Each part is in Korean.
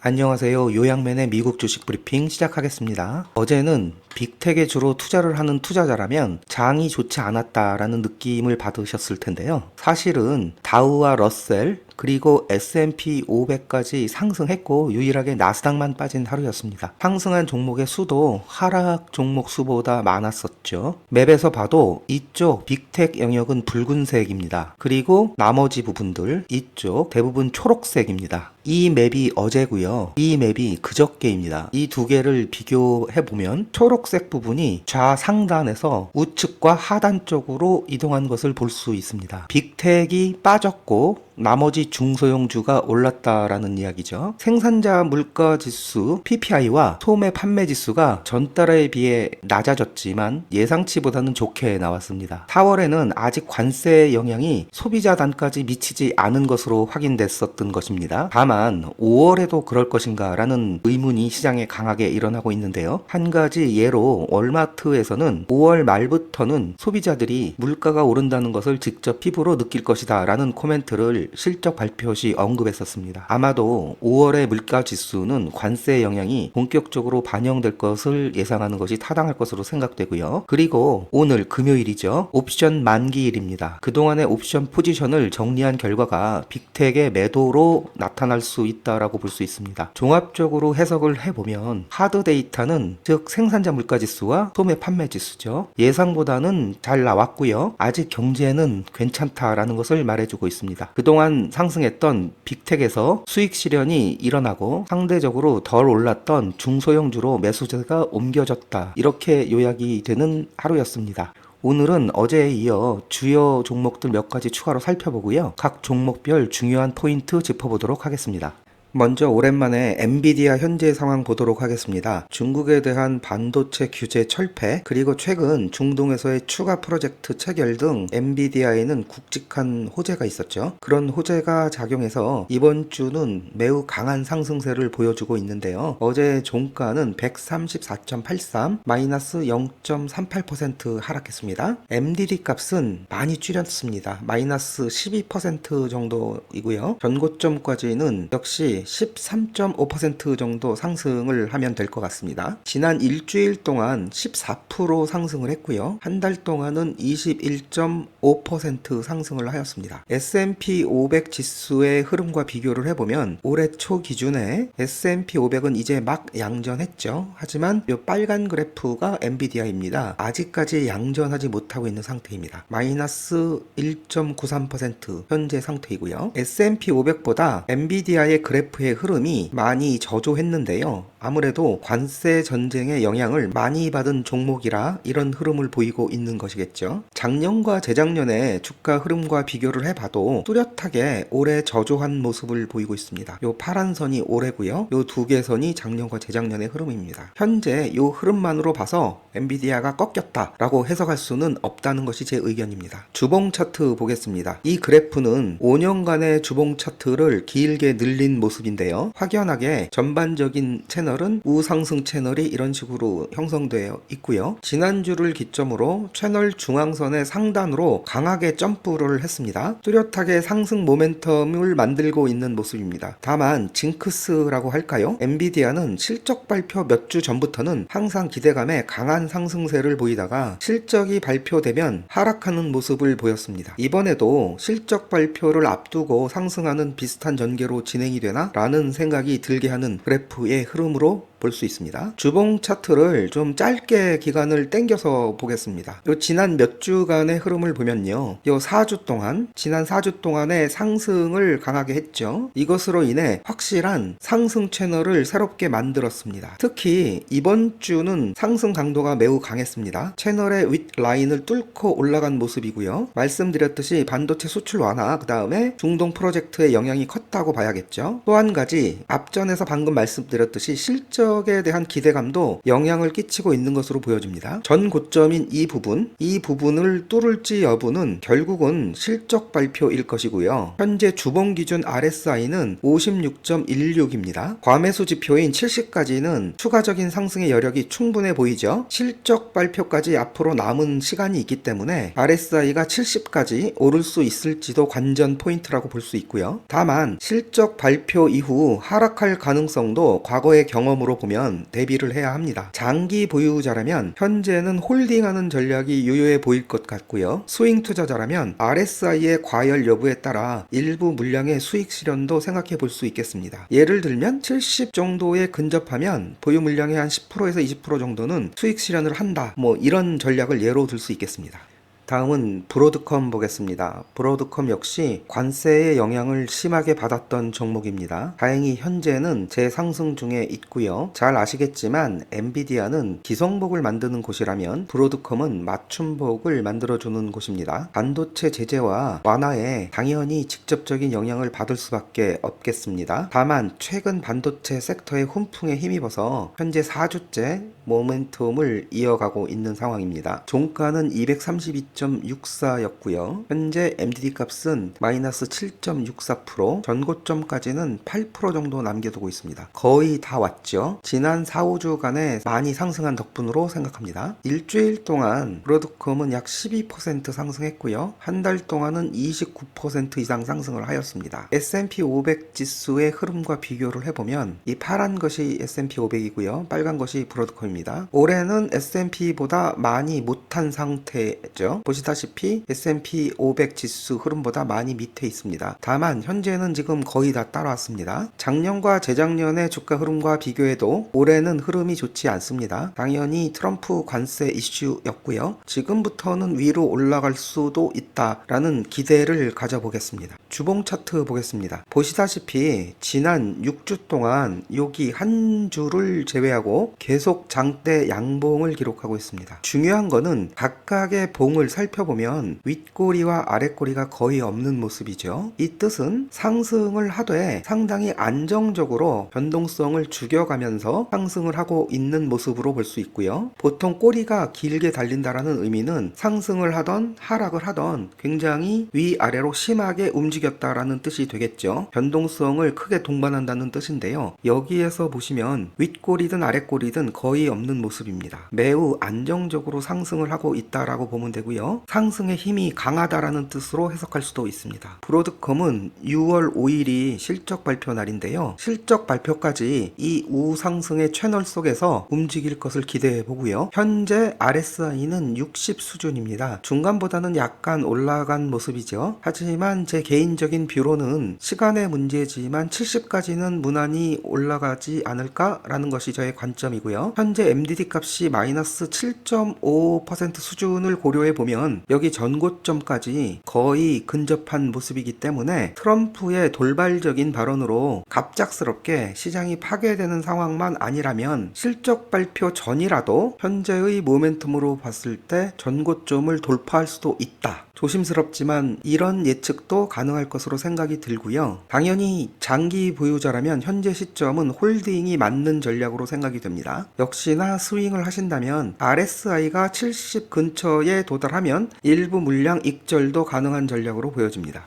안녕하세요. 요양맨의 미국 주식 브리핑 시작하겠습니다. 어제는 빅텍에 주로 투자를 하는 투자자라면 장이 좋지 않았다라는 느낌을 받으셨을 텐데요. 사실은 다우와 러셀 그리고 S&P 500까지 상승했고 유일하게 나스닥만 빠진 하루였습니다. 상승한 종목의 수도 하락 종목 수보다 많았었죠. 맵에서 봐도 이쪽 빅텍 영역은 붉은색입니다. 그리고 나머지 부분들 이쪽 대부분 초록색입니다. 이 맵이 어제고요. 이 맵이 그저께입니다. 이 두 개를 비교해 보면 초록색 부분이 좌상단에서 우측과 하단 쪽으로 이동한 것을 볼 수 있습니다. 빅텍이 빠졌고 나머지 중소형주가 올랐다라는 이야기죠. 생산자 물가 지수 PPI와 소매 판매 지수가 전달에 비해 낮아졌지만 예상치보다는 좋게 나왔습니다. 4월에는 아직 관세 영향이 소비자 단까지 미치지 않은 것으로 확인됐었던 것입니다. 다만 5월에도 그럴 것인가 라는 의문이 시장에 강하게 일어나고 있는데요. 한 가지 예로 월마트에서는 5월 말부터는 소비자들이 물가가 오른다는 것을 직접 피부로 느낄 것이다 라는 코멘트를 실적 발표 시 언급했었습니다. 아마도 5월의 물가 지수는 관세 영향이 본격적으로 반영될 것을 예상하는 것이 타당할 것으로 생각되고요. 그리고 오늘 금요일이죠. 옵션 만기일입니다. 그동안의 옵션 포지션을 정리한 결과가 빅텍의 매도로 나타날 수 있다라고 볼 수 있습니다. 종합적으로 해석을 해보면 하드 데이터는 즉 생산자 물가 지수와 소매 판매 지수죠. 예상보다는 잘 나왔고요. 아직 경제는 괜찮다라는 것을 말해주고 있습니다. 그동안 상승했던 빅텍에서 수익 실현이 일어나고 상대적으로 덜 올랐던 중소형주로 매수세가 옮겨졌다. 이렇게 요약이 되는 하루였습니다. 오늘은 어제에 이어 주요 종목들 몇 가지 추가로 살펴보고요. 각 종목별 중요한 포인트 짚어보도록 하겠습니다. 먼저 오랜만에 엔비디아 현재 상황 보도록 하겠습니다. 중국에 대한 반도체 규제 철폐, 그리고 최근 중동에서의 추가 프로젝트 체결 등 엔비디아에는 굵직한 호재가 있었죠. 그런 호재가 작용해서 이번 주는 매우 강한 상승세를 보여주고 있는데요. 어제 종가는 134.83, 마이너스 0.38% 하락했습니다. MDD 값은 많이 줄였습니다. 마이너스 12% 정도이고요. 전고점까지는 역시 13.5% 정도 상승을 하면 될 것 같습니다. 지난 일주일 동안 14% 상승을 했고요. 한 달 동안은 21.5% 상승을 하였습니다. S&P 500 지수의 흐름과 비교를 해보면 올해 초 기준에 S&P 500은 이제 막 양전했죠. 하지만 이 빨간 그래프가 엔비디아입니다. 아직까지 양전하지 못하고 있는 상태입니다. 마이너스 1.93% 현재 상태이고요. S&P 500보다 엔비디아의 그래프의 흐름이 많이 저조했는데요. 아무래도 관세 전쟁의 영향을 많이 받은 종목이라 이런 흐름을 보이고 있는 것이겠죠. 작년과 재작년의 주가 흐름과 비교를 해봐도 뚜렷하게 올해 저조한 모습을 보이고 있습니다. 요 파란 선이 올해고요. 요 두 개 선이 작년과 재작년의 흐름입니다. 현재 요 흐름만으로 봐서 엔비디아가 꺾였다라고 해석할 수는 없다는 것이 제 의견입니다. 주봉 차트 보겠습니다. 이 그래프는 5년간의 주봉 차트를 길게 늘린 모습인데요. 확연하게 전반적인 채널은 우상승 채널이 이런 식으로 형성되어 있고요. 지난주를 기점으로 채널 중앙선의 상단으로 강하게 점프를 했습니다. 뚜렷하게 상승 모멘텀을 만들고 있는 모습입니다. 다만 징크스라고 할까요? 엔비디아는 실적 발표 몇 주 전부터는 항상 기대감에 강한 상승세를 보이다가 실적이 발표되면 하락하는 모습을 보였습니다. 이번에도 실적 발표를 앞두고 상승하는 비슷한 전개로 진행이 되나? 라는 생각이 들게 하는 그래프의 흐름으로 볼 수 있습니다. 주봉 차트를 좀 짧게 기간을 땡겨서 보겠습니다. 요 지난 몇 주간의 흐름을 보면요. 요 4주 동안, 지난 4주 동안의 상승을 강하게 했죠. 이것으로 인해 확실한 상승 채널을 새롭게 만들었습니다. 특히 이번 주는 상승 강도가 매우 강했습니다. 채널의 윗 라인을 뚫고 올라간 모습이고요. 말씀드렸듯이 반도체 수출 완화, 그 다음에 중동 프로젝트의 영향이 컸다고 봐야겠죠. 또 한 가지, 앞전에서 방금 말씀드렸듯이 실적 실적에 대한 기대감도 영향을 끼치고 있는 것으로 보여집니다. 전 고점인 이 부분을 뚫을지 여부는 결국은 실적 발표일 것이고요. 현재 주봉 기준 RSI는 56.16입니다. 과매수 지표인 70까지는 추가적인 상승의 여력이 충분해 보이죠. 실적 발표까지 앞으로 남은 시간이 있기 때문에 RSI가 70까지 오를 수 있을지도 관전 포인트라고 볼 수 있고요. 다만 실적 발표 이후 하락할 가능성도 과거의 경험으로 보면 대비를 해야 합니다. 장기 보유자라면 현재는 홀딩하는 전략이 유효해 보일 것 같고요. 스윙 투자자라면 RSI의 과열 여부에 따라 일부 물량의 수익 실현도 생각해 볼 수 있겠습니다. 예를 들면 70 정도에 근접하면 보유 물량의 한 10%에서 20% 정도는 수익 실현을 한다. 이런 전략을 예로 들 수 있겠습니다. 다음은 브로드컴 보겠습니다. 브로드컴 역시 관세의 영향을 심하게 받았던 종목입니다. 다행히 현재는 재상승 중에 있고요. 잘 아시겠지만 엔비디아는 기성복을 만드는 곳이라면 브로드컴은 맞춤복을 만들어주는 곳입니다. 반도체 제재와 완화에 당연히 직접적인 영향을 받을 수밖에 없겠습니다. 다만 최근 반도체 섹터의 훈풍에 힘입어서 현재 4주째 모멘텀을 이어가고 있는 상황입니다. 종가는 232.64였고요. 현재 MDD 값은 마이너스 7.64%, 전고점까지는 8% 정도 남겨두고 있습니다. 거의 다 왔죠. 지난 4, 5주간에 많이 상승한 덕분으로 생각합니다. 일주일 동안 브로드컴은 약 12% 상승했고요. 한 달 동안은 29% 이상 상승을 하였습니다. S&P 500 지수의 흐름과 비교를 해보면 이 파란 것이 S&P 500이고요. 빨간 것이 브로드컴입니다. 올해는 S&P보다 많이 못한 상태죠. 보시다시피 S&P 500 지수 흐름보다 많이 밑에 있습니다. 다만 현재는 지금 거의 다 따라왔습니다. 작년과 재작년의 주가 흐름과 비교해도 올해는 흐름이 좋지 않습니다. 당연히 트럼프 관세 이슈였고요. 지금부터는 위로 올라갈 수도 있다라는 기대를 가져보겠습니다. 주봉 차트 보겠습니다. 보시다시피 지난 6주 동안 여기 한 주를 제외하고 계속 장대 양봉을 기록하고 있습니다. 중요한 거는 각각의 봉을 살펴보면 윗꼬리와 아랫꼬리가 거의 없는 모습이죠. 이 뜻은 상승을 하되 상당히 안정적으로 변동성을 죽여가면서 상승을 하고 있는 모습으로 볼 수 있고요. 보통 꼬리가 길게 달린다라는 의미는 상승을 하던 하락을 하던 굉장히 위아래로 심하게 움직였다라는 뜻이 되겠죠. 변동성을 크게 동반한다는 뜻인데요. 여기에서 보시면 윗꼬리든 아랫꼬리든 거의 없는 모습입니다. 매우 안정적으로 상승을 하고 있다라고 보면 되고요. 상승의 힘이 강하다라는 뜻으로 해석할 수도 있습니다. 브로드컴은 6월 5일이 실적 발표 날인데요. 실적 발표까지 이 우상승의 채널 속에서 움직일 것을 기대해 보고요. 현재 RSI는 60 수준입니다. 중간보다는 약간 올라간 모습이죠. 하지만 제 개인적인 뷰로는 시간의 문제지만 70까지는 무난히 올라가지 않을까라는 것이 저의 관점이고요. 현재 MDD 값이 마이너스 7.5% 수준을 고려해 보면 여기 전고점까지 거의 근접한 모습이기 때문에 트럼프의 돌발적인 발언으로 갑작스럽게 시장이 파괴되는 상황만 아니라면 실적 발표 전이라도 현재의 모멘텀으로 봤을 때 전고점을 돌파할 수도 있다. 조심스럽지만 이런 예측도 가능할 것으로 생각이 들고요. 당연히 장기 보유자라면 현재 시점은 홀딩이 맞는 전략으로 생각이 됩니다. 역시나 스윙을 하신다면 RSI가 70 근처에 도달하면 일부 물량 익절도 가능한 전략으로 보여집니다.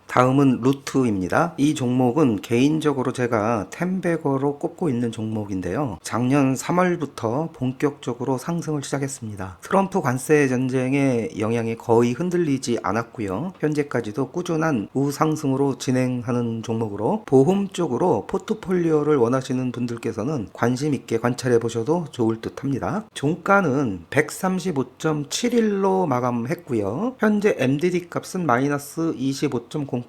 다음은 루트입니다. 이 종목은 개인적으로 제가 템베거로 꼽고 있는 종목인데요. 작년 3월부터 본격적으로 상승을 시작했습니다. 트럼프 관세 전쟁의 영향이 거의 흔들리지 않았고요. 현재까지도 꾸준한 우상승으로 진행하는 종목으로 보험 쪽으로 포트폴리오를 원하시는 분들께서는 관심 있게 관찰해 보셔도 좋을 듯 합니다. 종가는 135.71로 마감했고요. 현재 MDD 값은 마이너스 25.08%,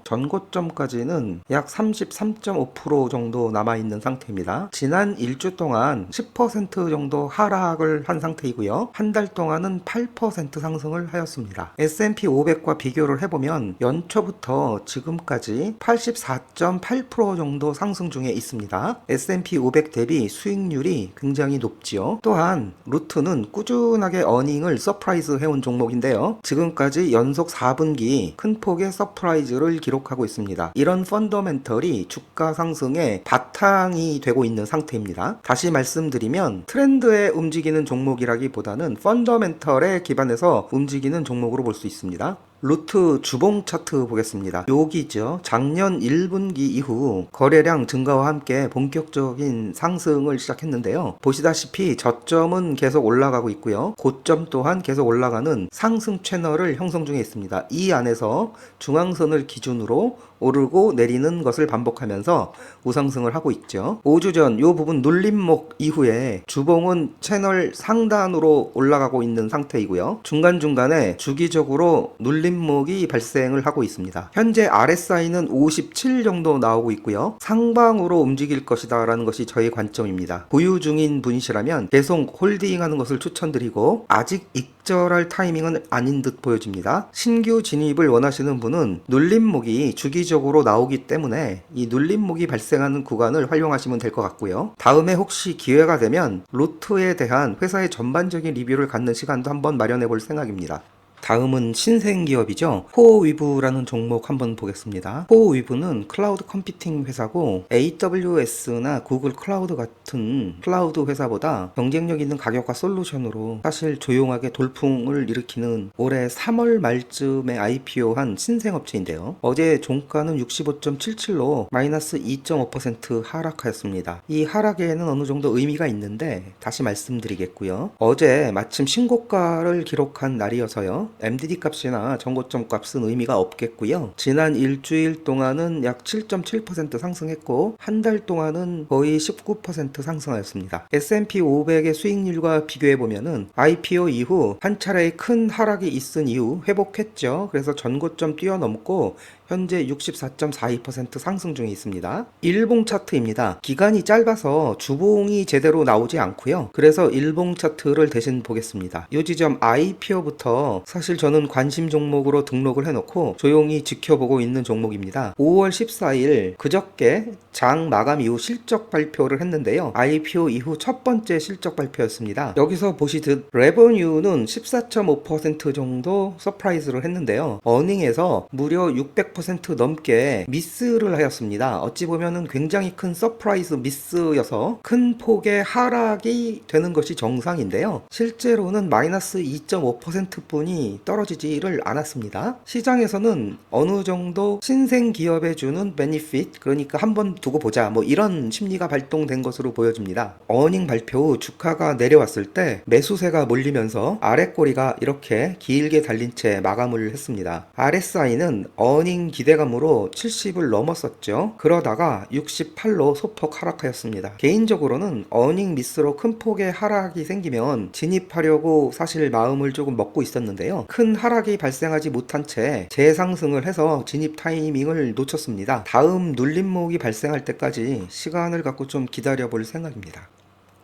전고점까지는 약 33.5% 정도 남아있는 상태입니다. 지난 1주 동안 10% 정도 하락을 한 상태이고요. 한 달 동안은 8% 상승을 하였습니다. S&P 500과 비교를 해보면 연초부터 지금까지 84.8% 정도 상승 중에 있습니다. S&P 500 대비 수익률이 굉장히 높지요. 또한 루트는 꾸준하게 어닝을 서프라이즈 해온 종목인데요. 지금까지 연속 4분기 큰 폭의 서프라이즈 서프라이즈를 기록하고 있습니다. 이런 펀더멘털이 주가 상승의 바탕이 되고 있는 상태입니다. 다시 말씀드리면 트렌드에 움직이는 종목이라기보다는 펀더멘털에 기반해서 움직이는 종목으로 볼 수 있습니다. 루트 주봉 차트 보겠습니다. 여기죠. 작년 1분기 이후 거래량 증가와 함께 본격적인 상승을 시작했는데요. 보시다시피 저점은 계속 올라가고 있고요. 고점 또한 계속 올라가는 상승 채널을 형성 중에 있습니다. 이 안에서 중앙선을 기준으로 오르고 내리는 것을 반복하면서 우상승을 하고 있죠. 5주 전 이 부분 눌림목 이후에 주봉은 채널 상단으로 올라가고 있는 상태이고요. 중간중간에 주기적으로 눌림목이 발생을 하고 있습니다. 현재 RSI는 57 정도 나오고 있고요. 상방으로 움직일 것이다 라는 것이 저의 관점입니다. 보유 중인 분이시라면 계속 홀딩하는 것을 추천드리고 아직 익절할 타이밍은 아닌 듯 보여집니다. 신규 진입을 원하시는 분은 눌림목이 주기적으로 나오기 때문에 이 눌림목이 발생하는 구간을 활용하시면 될 것 같고요. 다음에 혹시 기회가 되면 루트에 대한 회사의 전반적인 리뷰를 갖는 시간도 한번 마련해 볼 생각입니다. 다음은 신생기업이죠. 코어위브라는 종목 한번 보겠습니다. 코어위브는 클라우드 컴퓨팅 회사고 AWS나 구글 클라우드 같은 클라우드 회사보다 경쟁력 있는 가격과 솔루션으로 사실 조용하게 돌풍을 일으키는 올해 3월 말쯤에 IPO한 신생업체인데요. 어제 종가는 65.77로 마이너스 2.5% 하락하였습니다. 이 하락에는 어느 정도 의미가 있는데 다시 말씀드리겠고요. 어제 마침 신고가를 기록한 날이어서요. MDD 값이나 전고점 값은 의미가 없겠고요. 지난 일주일 동안은 약 7.7% 상승했고 한 달 동안은 거의 19% 상승하였습니다. S&P 500의 수익률과 비교해보면은 IPO 이후 한 차례 큰 하락이 있은 이후 회복했죠. 그래서 전고점 뛰어넘고 현재 64.42% 상승 중에 있습니다. 일봉 차트입니다. 기간이 짧아서 주봉이 제대로 나오지 않고요. 그래서 일봉 차트를 대신 보겠습니다. 이 지점 IPO부터 사실 저는 관심 종목으로 등록을 해놓고 조용히 지켜보고 있는 종목입니다. 5월 14일 그저께 장 마감 이후 실적 발표를 했는데요. IPO 이후 첫 번째 실적 발표였습니다. 여기서 보시듯 레버뉴는 14.5% 정도 서프라이즈를 했는데요. 어닝에서 무려 600% 넘게 미스를 하였습니다. 어찌 보면은 굉장히 큰 서프라이즈 미스여서 큰 폭의 하락이 되는 것이 정상인데요. 실제로는 마이너스 2.5% 뿐이 떨어지지를 않았습니다. 시장에서는 어느 정도 신생 기업에 주는 베니핏, 그러니까 한번 두고 보자, 뭐 이런 심리가 발동된 것으로 보여집니다. 어닝 발표 후 주가가 내려왔을 때 매수세가 몰리면서 아랫꼬리가 이렇게 길게 달린 채 마감을 했습니다. RSI는 어닝 기대감으로 70을 넘었었죠. 그러다가 68로 소폭 하락하였습니다. 개인적으로는 어닝 미스로 큰 폭의 하락이 생기면 진입하려고 사실 마음을 조금 먹고 있었는데요. 큰 하락이 발생하지 못한 채 재상승을 해서 진입 타이밍을 놓쳤습니다. 다음 눌림목이 발생할 때까지 시간을 갖고 좀 기다려 볼 생각입니다.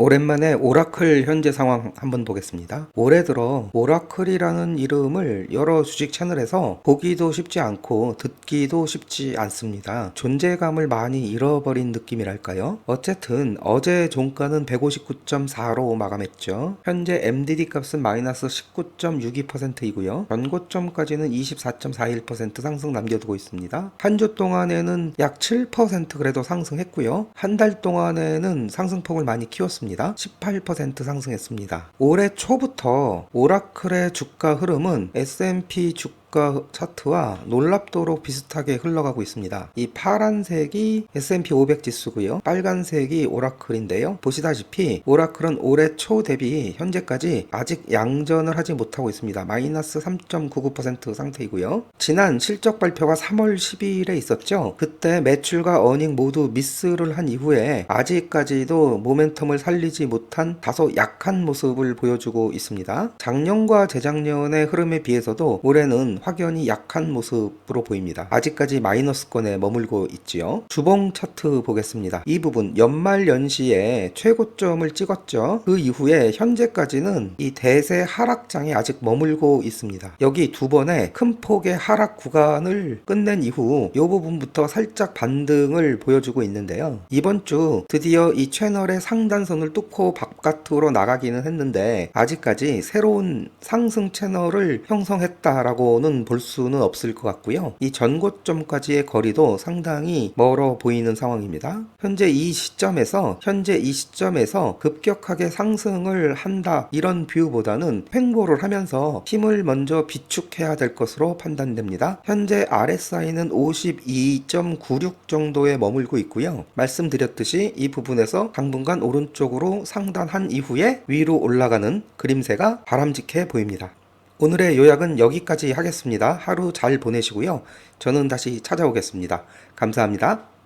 오랜만에 오라클 현재 상황 한번 보겠습니다. 올해 들어 오라클이라는 이름을 여러 주식 채널에서 보기도 쉽지 않고 듣기도 쉽지 않습니다. 존재감을 많이 잃어버린 느낌이랄까요? 어쨌든 어제 종가는 159.4로 마감했죠. 현재 MDD 값은 마이너스 19.62%이고요. 전고점까지는 24.41% 상승 남겨두고 있습니다. 한 주 동안에는 약 7% 그래도 상승했고요. 한 달 동안에는 상승폭을 많이 키웠습니다. 18% 상승했습니다. 올해 초부터 오라클의 주가 흐름은 S&P 주가 차트와 놀랍도록 비슷하게 흘러가고 있습니다. 이 파란색이 S&P 500 지수고요. 빨간색이 오라클인데요. 보시다시피 오라클은 올해 초 대비 현재까지 아직 양전을 하지 못하고 있습니다. 마이너스 3.99% 상태이고요. 지난 실적 발표가 3월 12일에 있었죠. 그때 매출과 어닝 모두 미스를 한 이후에 아직까지도 모멘텀을 살리지 못한 다소 약한 모습을 보여주고 있습니다. 작년과 재작년의 흐름에 비해서도 올해는 확연히 약한 모습으로 보입니다. 아직까지 마이너스권에 머물고 있지요. 주봉 차트 보겠습니다. 이 부분 연말 연시에 최고점을 찍었죠. 그 이후에 현재까지는 이 대세 하락장에 아직 머물고 있습니다. 여기 두 번의 큰 폭의 하락 구간을 끝낸 이후 이 부분부터 살짝 반등을 보여주고 있는데요. 이번 주 드디어 이 채널의 상단선을 뚫고 바깥으로 나가기는 했는데 아직까지 새로운 상승 채널을 형성했다라고는 정도로는 볼 수는 없을 것 같고요. 이 전고점까지의 거리도 상당히 멀어 보이는 상황입니다. 현재 이 시점에서 급격하게 상승을 한다 이런 뷰보다는 횡보를 하면서 힘을 먼저 비축해야 될 것으로 판단됩니다. 현재 RSI는 52.96 정도에 머물고 있고요. 말씀드렸듯이 이 부분에서 당분간 오른쪽으로 상단한 이후에 위로 올라가는 그림새가 바람직해 보입니다. 오늘의 요약은 여기까지 하겠습니다. 하루 잘 보내시고요. 저는 다시 찾아오겠습니다. 감사합니다.